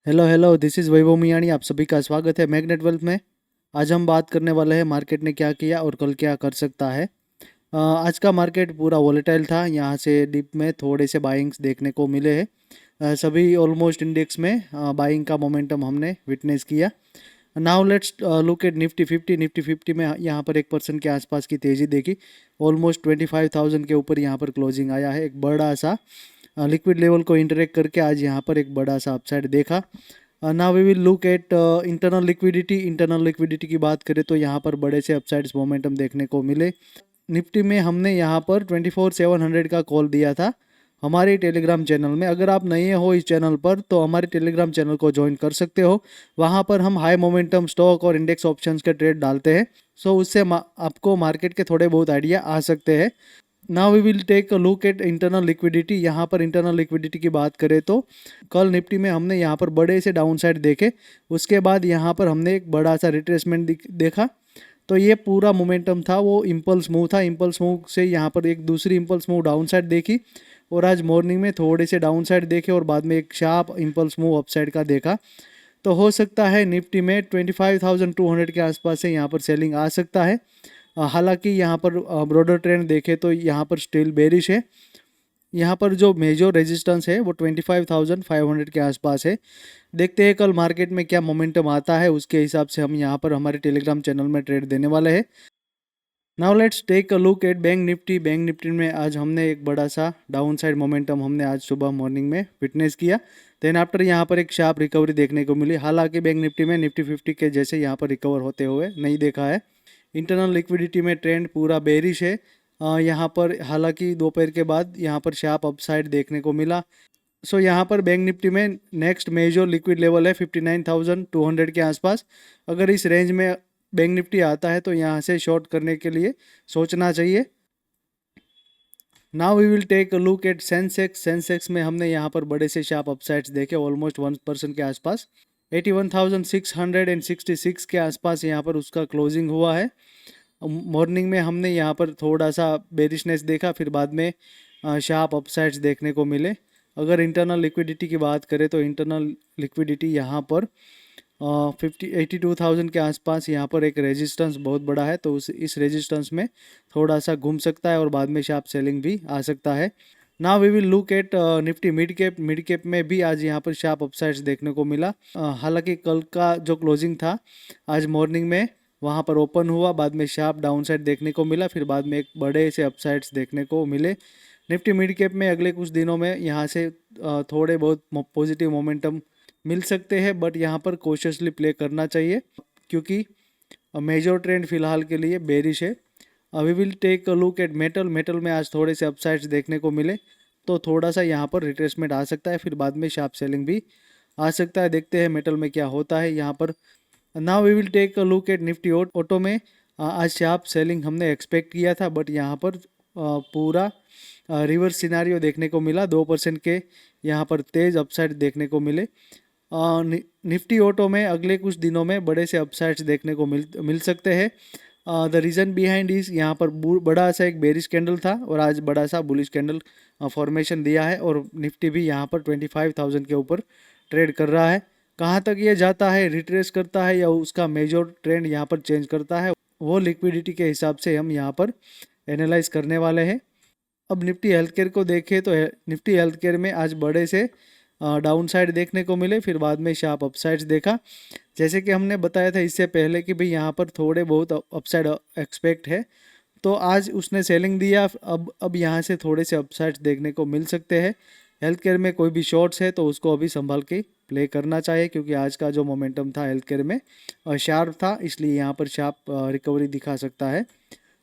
Hello hello, this is वैभव मियाणी। आप सभी का स्वागत है मैग्नेट वेल्थ में। आज हम बात करने वाले हैं मार्केट ने क्या किया और कल क्या कर सकता है। आज का मार्केट पूरा वॉलेटाइल था। यहाँ से डिप में थोड़े से बाइंग्स देखने को मिले हैं। सभी ऑलमोस्ट इंडेक्स में बाइंग का मोमेंटम हमने विटनेस किया। Now let's look at Nifty 50 में यहाँ पर 1% के आसपास की तेज़ी देखी। ऑलमोस्ट 25,000 के ऊपर यहाँ पर क्लोजिंग आया है। एक बड़ा सा लिक्विड लेवल को इंटरेक्ट करके आज यहाँ पर एक बड़ा सा अपसाइड देखा। Now we will look at internal liquidity की बात करें तो यहाँ पर बड़े से अपसाइड्स मोमेंटम देखने को मिले। निफ्टी में हमने यहाँ पर 24,700 का कॉल दिया था हमारे टेलीग्राम चैनल में। अगर आप नए हो इस चैनल पर तो हमारे टेलीग्राम चैनल को ज्वाइन कर सकते हो। वहाँ पर हम हाई मोमेंटम स्टॉक और इंडेक्स ऑप्शंस के ट्रेड डालते हैं। सो उससे आपको मार्केट के थोड़े बहुत आइडिया आ सकते हैं। Now we will take a look at internal liquidity. यहाँ पर इंटरनल लिक्विडिटी की बात करें तो कल निफ्टी में हमने यहाँ पर बड़े से डाउन साइड देखे। उसके बाद यहाँ पर हमने एक बड़ा सा रिट्रेसमेंट देखा। तो ये पूरा मोमेंटम था वो इम्पल्स मूव था। इम्पल्स मूव से यहाँ पर एक दूसरी इम्पल्स मूव डाउन साइड देखी और आज मॉर्निंग में थोड़े से डाउन साइड देखे और बाद में एक शार्प इम्पल्स मूव अपसाइड का देखा। तो हो सकता है निफ्टी में 25,200 के आसपास से यहाँ पर सेलिंग आ सकता है। हालांकि यहाँ पर ब्रॉडर ट्रेंड देखें तो यहाँ पर स्टिल बेरिश है। यहाँ पर जो मेजर रेजिस्टेंस है वो 25,500 के आसपास है। देखते हैं कल मार्केट में क्या मोमेंटम आता है, उसके हिसाब से हम यहाँ पर हमारे टेलीग्राम चैनल में ट्रेड देने वाले हैं। Now let's take a look at bank Nifty. Bank Nifty में आज हमने एक बड़ा सा डाउन साइड मोमेंटम हमने आज सुबह मॉर्निंग में विटनेस किया। देन आफ्टर यहाँ पर एक शार्प रिकवरी देखने को मिली। हालांकि बैंक निफ्टी में निफ्टी 50 के जैसे यहाँ पर रिकवर होते हुए नहीं देखा है। इंटरनल लिक्विडिटी में ट्रेंड पूरा बेरिश है। यहाँ पर हालांकि दोपहर के बाद यहाँ पर शार्प अपसाइड देखने को मिला। सो यहाँ पर बैंक निफ्टी में नेक्स्ट मेजर लिक्विड लेवल है 59,200 के आसपास। अगर इस रेंज में बैंक निफ्टी आता है तो यहाँ से शॉर्ट करने के लिए सोचना चाहिए। Now we will take a look at Sensex. Sensex में हमने यहाँ पर बड़े से शार्प अपसाइड्स देखे ऑलमोस्ट 1% के आसपास। 81,666 के आसपास यहाँ पर उसका क्लोजिंग हुआ है। मॉर्निंग में हमने यहाँ पर थोड़ा सा बेरिशनेस देखा, फिर बाद में शार्प अपसाइड्स देखने को मिले। अगर इंटरनल लिक्विडिटी की बात करें तो इंटरनल लिक्विडिटी यहाँ पर 82,000 के आसपास यहाँ पर एक रेजिस्टेंस बहुत बड़ा है। तो इस रेजिस्टेंस में थोड़ा सा घूम सकता है और बाद में शार्प सेलिंग भी आ सकता है। Now we will look at Nifty mid cap. Mid cap में भी आज यहाँ पर शार्प अपसाइड्स देखने को मिला। हालांकि कल का जो क्लोजिंग था आज मॉर्निंग में वहाँ पर ओपन हुआ, बाद में शार्प डाउन साइड देखने को मिला, फिर बाद में एक बड़े से अपसाइड्स देखने को मिले। निफ्टी मिड कैप में अगले कुछ दिनों में यहाँ से थोड़े बहुत पॉजिटिव मोमेंटम मिल सकते हैं, बट यहाँ पर कोशियसली प्ले करना चाहिए क्योंकि मेजर ट्रेंड फिलहाल के लिए बेरिश है। We will take a look at metal. Metal में आज थोड़े से अपसाइड्स देखने को मिले तो थोड़ा सा यहाँ पर रिट्रेसमेंट आ सकता है, फिर बाद में शार्प सेलिंग भी आ सकता है। देखते हैं मेटल में क्या होता है यहाँ पर। Now we will take a look at Nifty auto में आज शार्प सेलिंग हमने एक्सपेक्ट किया था, बट यहाँ पर पूरा रिवर्स सिनारियो देखने को मिला। 2% के यहाँ पर तेज अपसाइड देखने को मिले। निफ्टी ऑटो में अगले कुछ दिनों में बड़े से अपसाइड्स देखने को मिल सकते हैं। द रीज़न बिहाइंड इज यहाँ पर बड़ा सा एक बेरिश कैंडल था और आज बड़ा सा बुलिश कैंडल फॉर्मेशन दिया है और निफ्टी भी यहाँ पर 25,000 के ऊपर ट्रेड कर रहा है। कहाँ तक ये जाता है, रिट्रेस करता है या उसका मेजर ट्रेंड यहाँ पर चेंज करता है, वो लिक्विडिटी के हिसाब से हम यहाँ पर एनालाइज करने वाले हैं। अब निफ्टी हेल्थ केयर को देखें तो निफ्टी हेल्थ केयर में आज बड़े से डाउन साइड देखने को मिले, फिर बाद में शार्प अपसाइड्स देखा। जैसे कि हमने बताया था इससे पहले कि भाई यहाँ पर थोड़े बहुत अपसाइड एक्सपेक्ट है, तो आज उसने सेलिंग दिया। अब यहाँ से थोड़े से अपसाइड्स देखने को मिल सकते हैं। हेल्थ केयर में कोई भी शॉर्ट्स है तो उसको अभी संभाल के प्ले करना चाहिए क्योंकि आज का जो मोमेंटम था हेल्थ केयर में शार्प था, इसलिए यहाँ पर शार्प रिकवरी दिखा सकता है।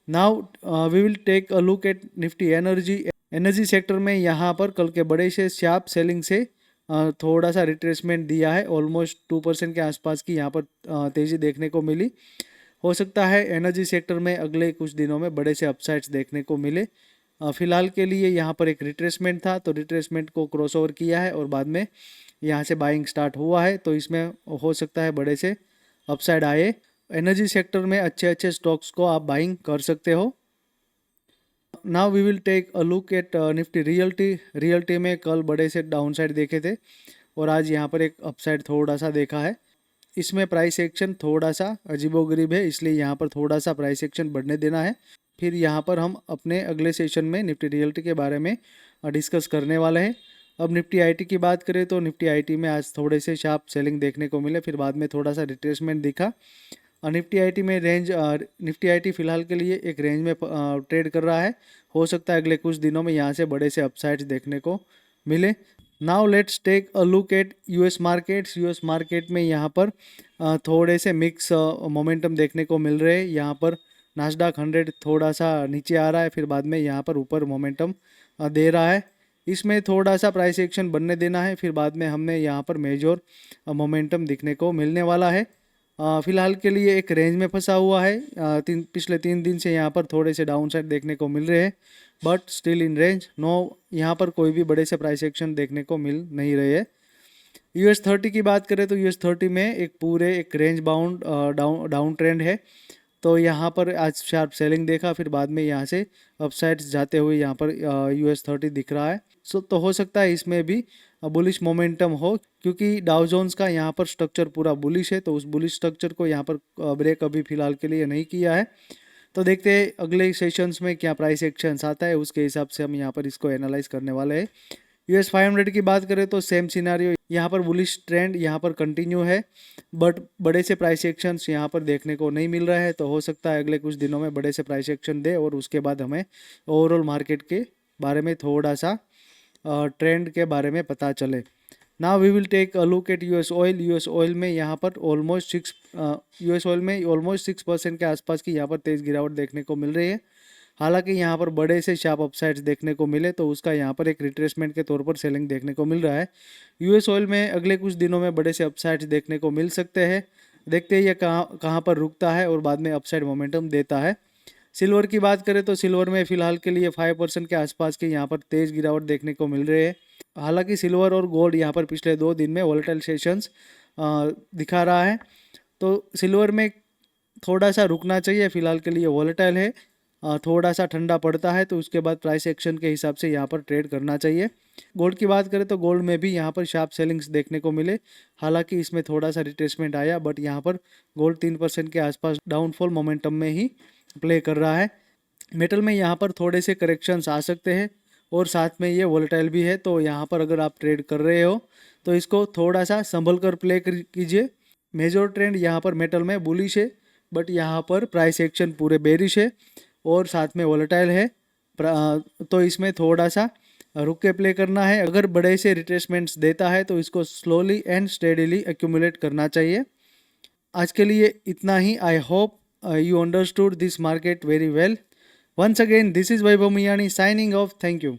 Now we will take a look at Nifty energy. Energy sector में यहाँ पर कल के बड़े से शार्प सेलिंग से थोड़ा सा रिट्रेसमेंट दिया है। ऑलमोस्ट 2% के आसपास की यहाँ पर तेज़ी देखने को मिली। हो सकता है एनर्जी सेक्टर में अगले कुछ दिनों में बड़े से अपसाइड्स देखने को मिले। फिलहाल के लिए यहाँ पर एक रिट्रेसमेंट था तो रिट्रेसमेंट को क्रॉस ओवर किया है और बाद में यहाँ से बाइंग स्टार्ट हुआ है, तो इसमें हो सकता है बड़े से अपसाइड आए। एनर्जी सेक्टर में अच्छे अच्छे स्टॉक्स को आप बाइंग कर सकते हो। Now we will take a look at Nifty realty. Realty में कल बड़े से डाउन साइड देखे थे और आज यहाँ पर एक अपसाइड थोड़ा सा देखा है। इसमें प्राइस एक्शन थोड़ा सा अजीबोगरीब है, इसलिए यहाँ पर थोड़ा सा प्राइस एक्शन बढ़ने देना है। फिर यहाँ पर हम अपने अगले सेशन में निफ्टी रियल्टी के बारे में डिस्कस करने वाले हैं। अब निफ्टी आईटी की बात करें तो निफ्टी आईटी में आज थोड़े से शार्प सेलिंग देखने को मिले, फिर बाद में थोड़ा सा रिट्रेसमेंट दिखा। निफ्टी आईटी में निफ्टी आईटी फिलहाल के लिए एक रेंज में ट्रेड कर रहा है। हो सकता है अगले कुछ दिनों में यहाँ से बड़े से अपसाइड्स देखने को मिले। Now let's take a look at US markets. US market में यहाँ पर थोड़े से मिक्स मोमेंटम देखने को मिल रहे हैं। यहाँ पर नास्डाक 100 थोड़ा सा नीचे आ रहा है, फिर बाद में यहाँ पर ऊपर मोमेंटम दे रहा है। इसमें थोड़ा सा प्राइस एक्शन बनने देना है, फिर बाद में हमें यहाँ पर मेजर मोमेंटम दिखने को मिलने वाला है। फिलहाल के लिए एक रेंज में फंसा हुआ है। पिछले 3 दिन से यहाँ पर थोड़े से डाउन साइड देखने को मिल रहे हैं, but still in range. No, यहाँ पर कोई भी बड़े से प्राइस एक्शन देखने को मिल नहीं रहे है। US30 की बात करें तो US30 में एक रेंज बाउंड डाउन ट्रेंड है। तो यहाँ पर आज शार्प सेलिंग देखा, फिर बाद में यहाँ से अपसाइड्स जाते हुए यहाँ पर US30 दिख रहा है। तो हो सकता है इसमें भी बुलिश मोमेंटम हो, क्योंकि डाउ जोन्स का यहाँ पर स्ट्रक्चर पूरा बुलिश है। तो उस बुलिश स्ट्रक्चर को यहाँ पर ब्रेक अभी फिलहाल के लिए नहीं किया है। तो देखते हैं अगले सेशंस में क्या प्राइस एक्शंस आता है, उसके हिसाब से हम यहाँ पर इसको एनालाइज करने वाले हैं। US500 की बात करें तो सेम सिनारियो, यहाँ पर बुलिश ट्रेंड यहाँ पर कंटिन्यू है, बट बड़े से प्राइस एक्शंस यहाँ पर देखने को नहीं मिल रहा है। तो हो सकता है अगले कुछ दिनों में बड़े से प्राइस एक्शन दे और उसके बाद हमें ओवरऑल मार्केट के बारे में थोड़ा सा ट्रेंड के बारे में पता चले। Now we will take a look at US oil. US oil में यहाँ पर ऑलमोस्ट 6% के आसपास की यहाँ पर तेज़ गिरावट देखने को मिल रही है। हालांकि यहाँ पर बड़े से शार्प अपसाइड्स देखने को मिले, तो उसका यहाँ पर एक रिट्रेसमेंट के तौर पर सेलिंग देखने को मिल रहा है। यूएस ऑयल में अगले कुछ दिनों में बड़े से अपसाइड्स देखने को मिल सकते हैं। देखते हैं ये कहाँ पर रुकता है और बाद में अपसाइड मोमेंटम देता है। सिल्वर की बात करें तो सिल्वर में फिलहाल के लिए 5% के आसपास की यहाँ पर तेज़ गिरावट देखने को मिल रही है। हालांकि सिल्वर और गोल्ड यहाँ पर पिछले 2 दिन में वोलेटाइल सेशंस दिखा रहा है। तो सिल्वर में थोड़ा सा रुकना चाहिए, फिलहाल के लिए वोलेटाइल है। थोड़ा सा ठंडा पड़ता है तो उसके बाद प्राइस एक्शन के हिसाब से यहाँ पर ट्रेड करना चाहिए। गोल्ड की बात करें तो गोल्ड में भी यहाँ पर शार्प सेलिंग्स देखने को मिले। हालांकि इसमें थोड़ा सा रिट्रेसमेंट आया, बट यहाँ पर गोल्ड 3% के आसपास डाउनफॉल मोमेंटम में ही प्ले कर रहा है। मेटल में यहाँ पर थोड़े से करेक्शंस आ सकते हैं और साथ में ये वोलेटाइल भी है। तो यहाँ पर अगर आप ट्रेड कर रहे हो तो इसको थोड़ा सा संभल कर प्ले कीजिए। मेजर ट्रेंड यहाँ पर मेटल में बुलिश है, बट यहाँ पर प्राइस एक्शन पूरे बेरिश है और साथ में वोलेटाइल है। तो इसमें थोड़ा सा रुक के प्ले करना है। अगर बड़े से रिट्रेसमेंट्स देता है तो इसको स्लोली एंड स्टेडीली एक्यूमुलेट करना चाहिए। आज के लिए इतना ही। I hope you understood this market very well. Once again, this is Vaibhav Miyani signing off. Thank you.